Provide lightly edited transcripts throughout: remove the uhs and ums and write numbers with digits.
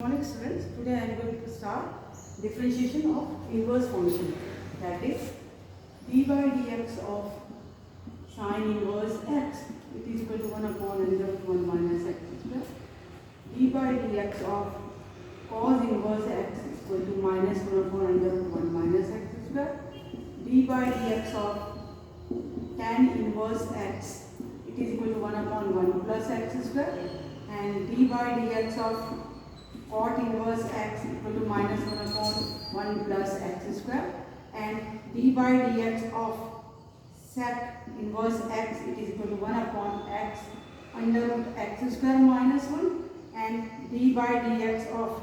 Morning students, today I am going to start differentiation of inverse function, that is d by dx of sine inverse x, it is equal to 1 upon under root 1 minus x square. D by dx of cos inverse x is equal to minus 1 upon under root 1 minus x square. D by dx of tan inverse x, it is equal to 1 upon 1 plus x square, and d by dx of cot inverse x equal to minus 1 upon 1 plus x square, and d by dx of sec inverse x, it is equal to 1 upon x under root x square minus 1, and d by dx of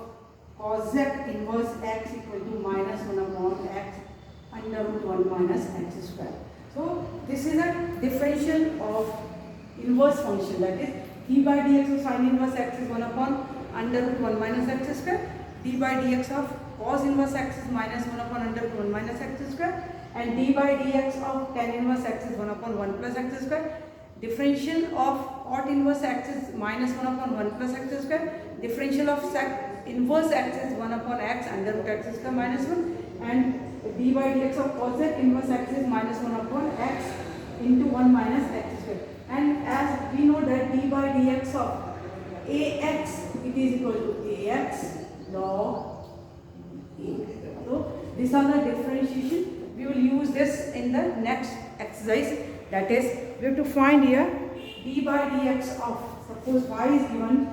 cosec inverse x equal to minus 1 upon x under root 1 minus x square. So this is a differential of inverse function, that is d by dx of sine inverse x is 1 upon under root 1 minus x square, d by dx of cos inverse x is minus 1 upon under root 1 minus x square, and d by dx of tan inverse x is 1 upon 1 plus x square. Differential of cot inverse x is minus 1 upon 1 plus x square. Differential of sec inverse x is 1 upon x under root x square minus 1, and d by dx of cosec inverse x is minus 1 upon x into 1 minus x square. And as we know that d by dx of ax, it is equal to ax log a. So these are the differentiation. We will use this in the next exercise, that is we have to find here d by dx of, suppose y is given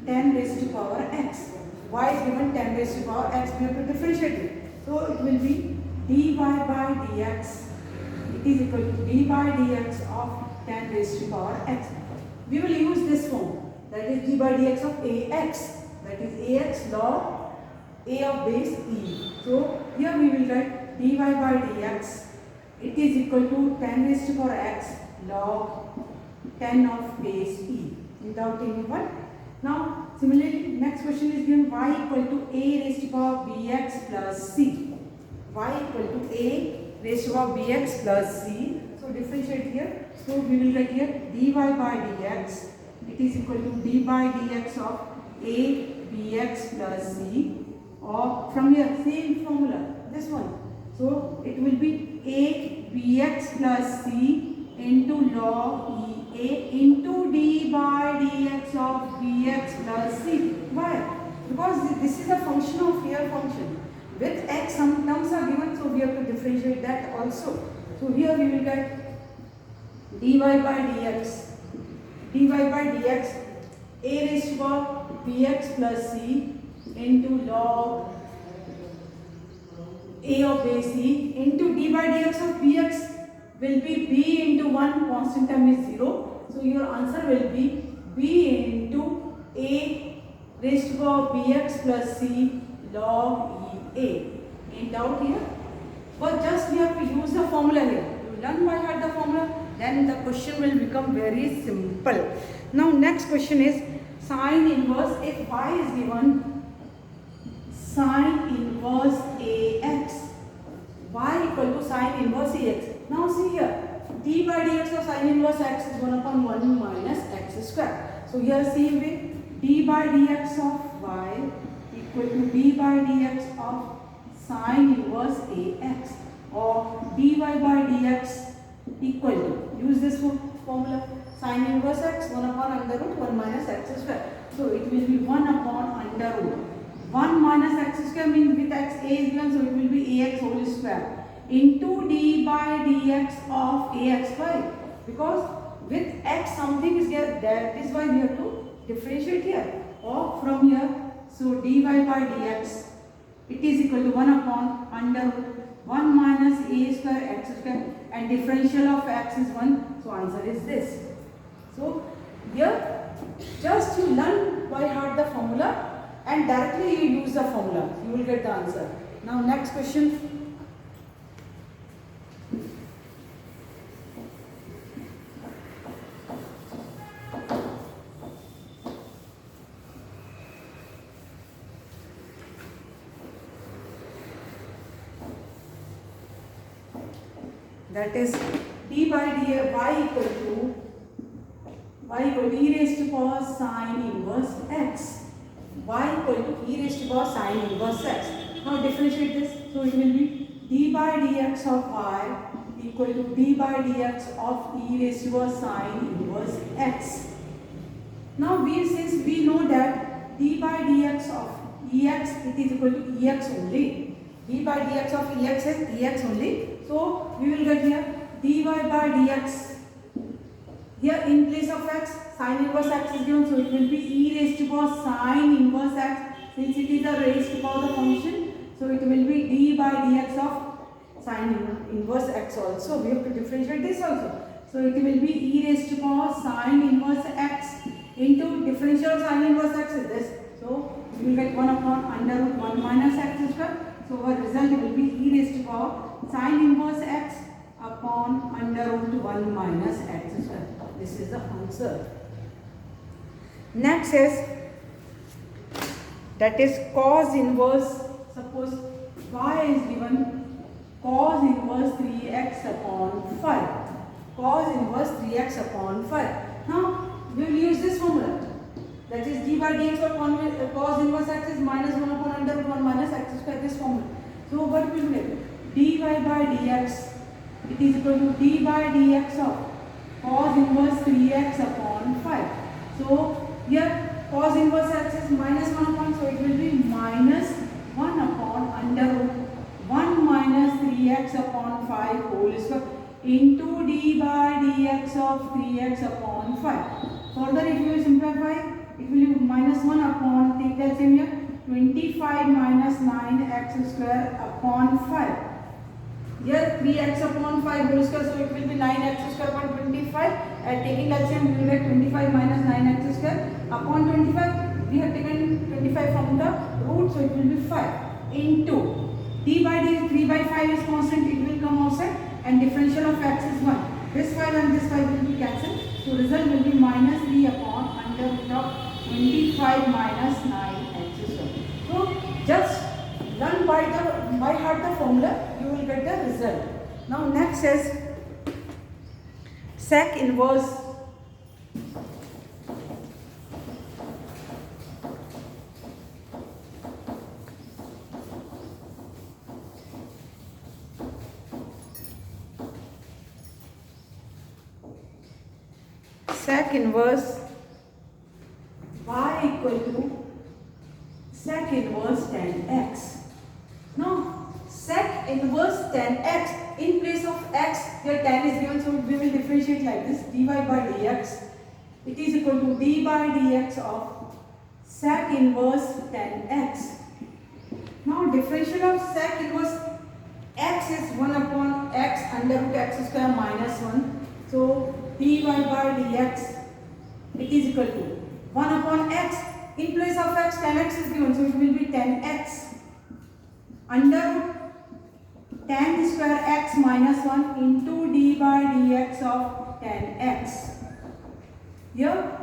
10 raised to power x, y is given 10 raised to power x, we have to differentiate it. So it will be dy by dx, it is equal to d by dx of 10 raised to power x. We will use this form, that is d by dx of ax, that is ax log a of base e. So here we will write dy by dx, it is equal to 10 raised to power x log 10 of base e without any one. Now similarly next question is given y equal to a raised to power bx plus c, y equal to a raised to power bx plus c. So differentiate here. So we will get here dy by dx, it is equal to d by dx of a bx plus c, or from here same formula, this one. So it will be a bx plus c into log e a into d by dx of bx plus c. Why? Because this is a function of here function. With x some terms are given, so we have to differentiate that also. So here we will get dy by dx, dy by dx a raised to power bx plus c into log a of base e into d by dx of bx will be b into 1, constant term is 0. So your answer will be b into a raised to power bx plus c log e a. In doubt here? But just we have to use the formula here. You learn by heart the formula, then the question will become very simple. Now next question is sine inverse. If y is given sine inverse ax, y equal to sine inverse ax. Now see here, d by dx of sine inverse x is 1 upon 1 minus x square. So here same way, d by dx of y equal to d by dx of sine inverse ax, or dy by dx equal to, use this formula, sine inverse x 1 upon under root 1 minus x square. So it will be 1 upon under root 1 minus x square, means with x a is given, so it will be ax whole square into d by dx of ax. Why? Because with x something is here, that is why we have to differentiate here, or from here. So dy by dx, it is equal to 1 upon under root 1 minus a square x square, and differential of x is 1, so answer is this. So here just you learn by heart the formula and directly you use the formula, you will get the answer. Now next question. That is d by dx y equal to e raised to power sine inverse x. y equal to e raised to power sine inverse x. Now differentiate this. So it will be d by dx of y equal to d by dx of e raised to power sine inverse x. Now since we know that d by dx of ex, it is equal to ex only. d by dx of ex is ex only. So we will get here dy by dx. Here in place of x, sine inverse x is given, so it will be e raised to power sine inverse x. Since it is a raised to power the function, so it will be d by dx of sine inverse x also. We have to differentiate this also. So it will be e raised to power sine inverse x into differential of sine inverse x is this. So we will get 1 upon under root 1 minus x square. So our result will be e raised to power sine inverse x upon under root 1 minus x square. This is the answer. Next is, that is cos inverse. Suppose y is given cos inverse 3x upon 5. Cos inverse 3x upon 5. Now we will use this formula. That is d by dx upon cos inverse x is minus 1 upon under root 1 minus x square. This formula. So what will we get? dy by dx, it is equal to d by dx of cos inverse 3x upon 5. So here cos inverse x is minus 1 upon, so it will be minus 1 upon under root 1 minus 3x upon 5 whole square into d by dx of 3x upon 5. Further if you simplify, it will be minus 1 upon, take that same here, 25 minus 9x square upon 5. Here 3x upon 5 whole square, so it will be 9x square upon 25. And taking LCM, we will get 25 minus 9x square upon 25. We have taken 25 from the root, so it will be 5 into d by d. 3 by 5 is constant, it will come outside, and differential of x is 1. This 5 and this 5 will be cancelled. So result will be minus 3 upon under root of 25 minus 9x square. So just learn by heart the formula, you will get the result. Now next is sec inverse. Sec inverse y equal to sec inverse tan x. Now sec inverse tan x, in place of x here tan is given, so we will differentiate like this. dy by dx, it is equal to d by dx of sec inverse tan x. Now differential of sec inverse x is 1 upon x under root x square minus 1. So dy by dx, it is equal to 1 upon x, in place of x tan x is given, so it will be tan x under root tan square x minus 1 into d by dx of tan x. Here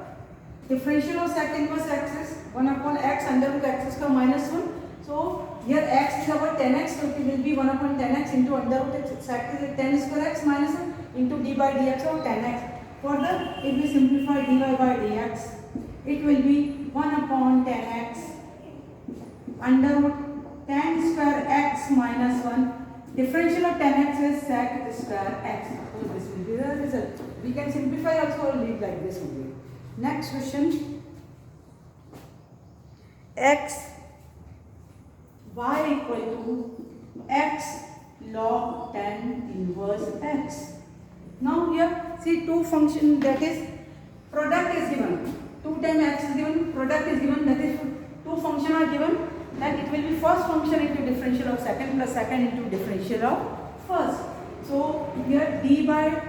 differential of sec inverse x is 1 upon x under root x square minus 1. So here x is our tan x, so it will be 1 upon tan x into under root x, sec is tan square x minus 1 into d by dx of tan x. Further, if we simplify dy by dx, it will be 1 upon tan x under root tan square x minus 1. Differential of tan x is sec square x. So this will be the result. We can simplify also or leave like this only. Next question. X y equal to x log tan inverse x. Now here see two function, that is product is given. 2 times x is given, product is given, that is two function are given. Then it will be first function into differential of second plus second into differential of first. So here dy by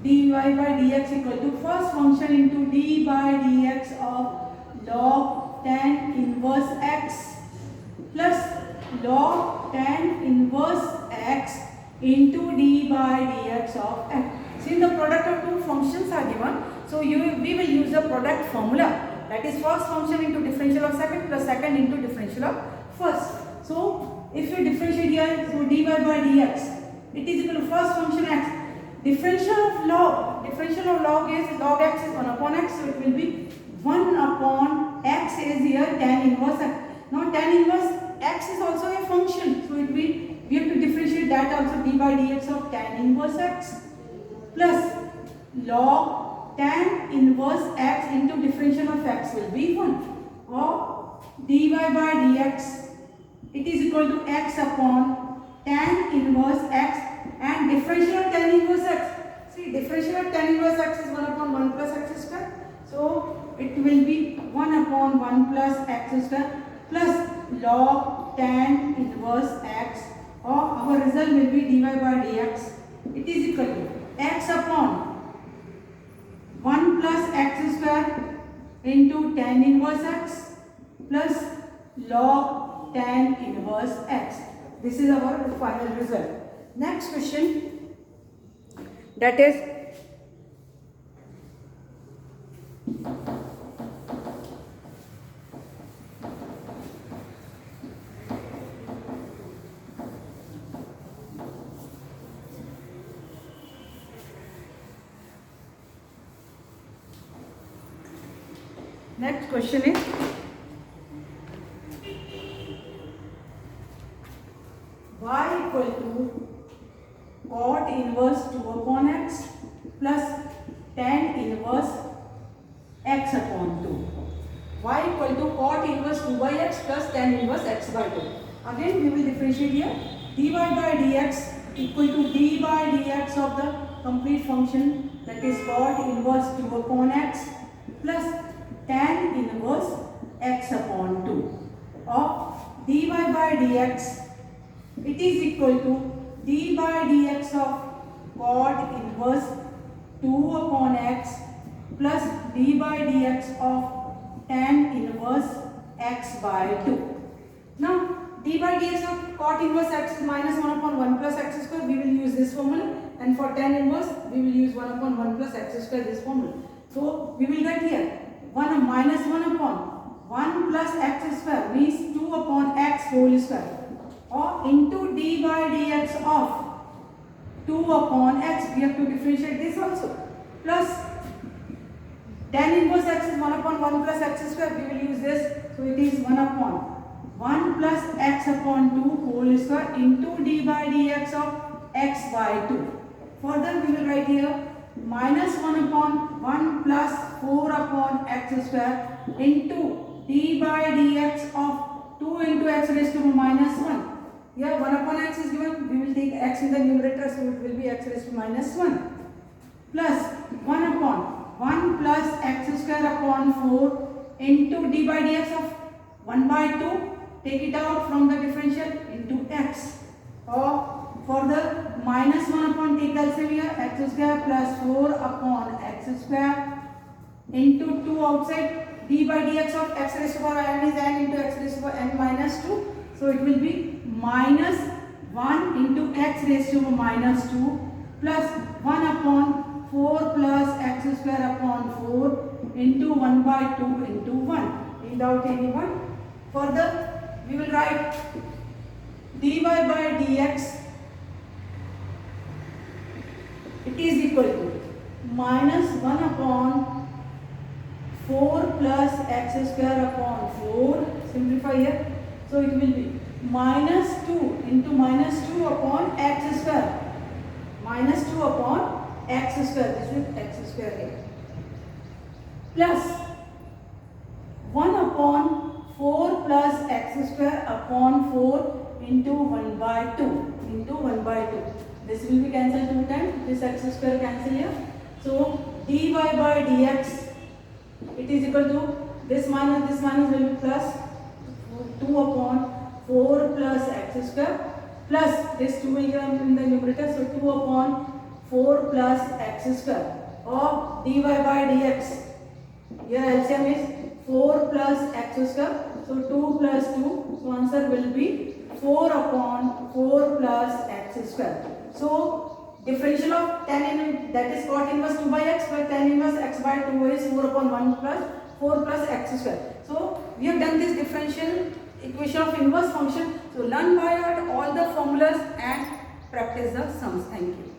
dx equal to first function into d by dx of log tan inverse x plus log tan inverse x into d by dx of x. Since the product of two functions are given, so we will use the product formula. That is first function into differential of second plus second into differential of first. So if you differentiate here, so dy by dx, it is equal to first function x. Differential of log is log x is 1 upon x, so it will be 1 upon x is here tan inverse x. Now tan inverse x is also a function, so it will, we have to differentiate that also. D by dx of tan inverse x plus log tan inverse x into differential of x will be 1, or dy by dx, it is equal to x upon tan inverse x, and differential of tan inverse x. See, differential of tan inverse x is 1 upon 1 plus x square. So it will be 1 upon 1 plus x square plus log tan inverse x, or our result will be dy by dx. It is equal to x upon 1 plus x square into tan inverse x plus log tan inverse x. This is our final result. Next question, that is next question is y equal to cot inverse 2 upon x plus tan inverse x upon 2. Y equal to cot inverse 2 by x plus tan inverse x by 2. Again we will differentiate here. Dy by dx equal to d by dx of the complete function, that is cot inverse 2 upon x plus tan inverse x upon 2, or dy by dx, it is equal to d by dx of cot inverse 2 upon x plus d by dx of tan inverse x by 2. Now d by dx of cot inverse x is minus 1 upon 1 plus x square. We will use this formula, and for tan inverse we will use 1 upon 1 plus x square, this formula. So we will get here 1 minus 1 upon 1 plus x square means 2 upon x whole square, or into d by dx of 2 upon x. We have to differentiate this also, plus tan inverse x is 1 upon 1 plus x square. We will use this, so it is 1 upon 1 plus x upon 2 whole square into d by dx of x by 2. Further we will write here minus 1 upon 1 plus 4 upon x square into d by dx of 2 into x raised to minus 1. Here 1 upon x is given, we will take x in the numerator, so it will be x raised to minus 1, plus 1 upon 1 plus x square upon 4 into d by dx of 1 by 2, take it out from the differential, into x, or further minus 1 upon, take LCM here, x square plus 4 upon x square into 2 outside, d by dx of x raised to power n is n into x raised to power n minus 2. So it will be minus 1 into x raised to minus 2 plus 1 upon 4 plus x square upon 4 into 1 by 2 into 1 without any 1. Further we will write dy by dx, it is equal to minus 1 upon 4 plus x square upon 4, simplify here, so it will be minus 2 into minus 2 upon x square, minus 2 upon x square, this is x square here, plus 1 upon 4 plus x square upon 4 into 1 by 2, into 1 by 2. This will be cancelled 2 times, this x square cancel here. So dy by dx, it is equal to this minus will be plus 2 upon 4 plus x square plus this 2 will come in the numerator, so 2 upon 4 plus x square, or dy by dx, here LCM is 4 plus x square, so 2 plus 2, so answer will be 4 upon 4 plus x square. So differential of tan inverse, that is cot inverse 2 by x, where tan inverse x by 2 is 4 upon 1 plus 4 plus x square. So we have done this differential equation of inverse function. So learn by heart all the formulas and practice the sums. Thank you.